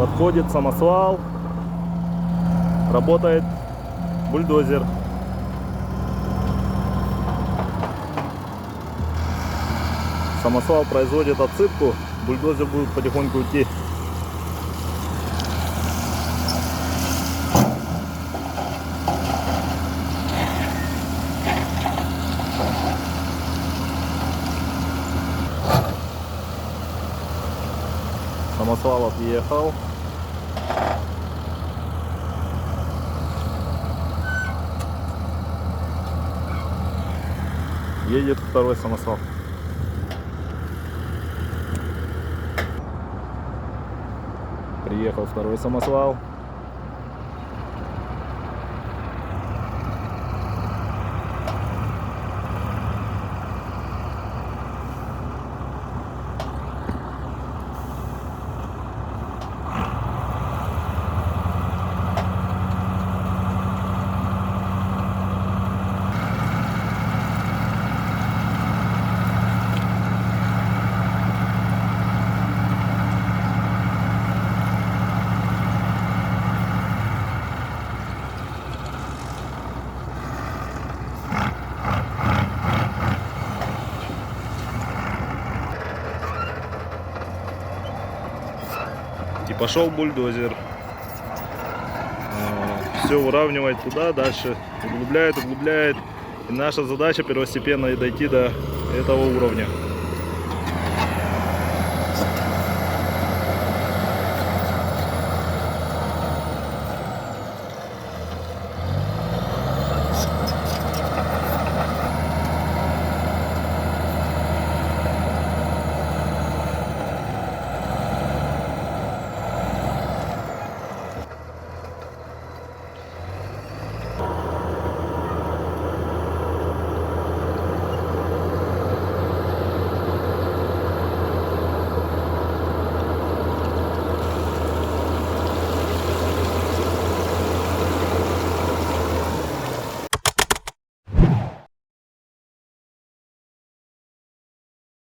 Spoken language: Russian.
Подходит самосвал. Работает бульдозер. Самосвал производит отсыпку. Бульдозер будет потихоньку идти. Самосвал отъехал. Едет второй самосвал. Приехал второй самосвал. И пошел бульдозер. Все уравнивает туда, дальше углубляет. И наша задача первостепенно дойти до этого уровня.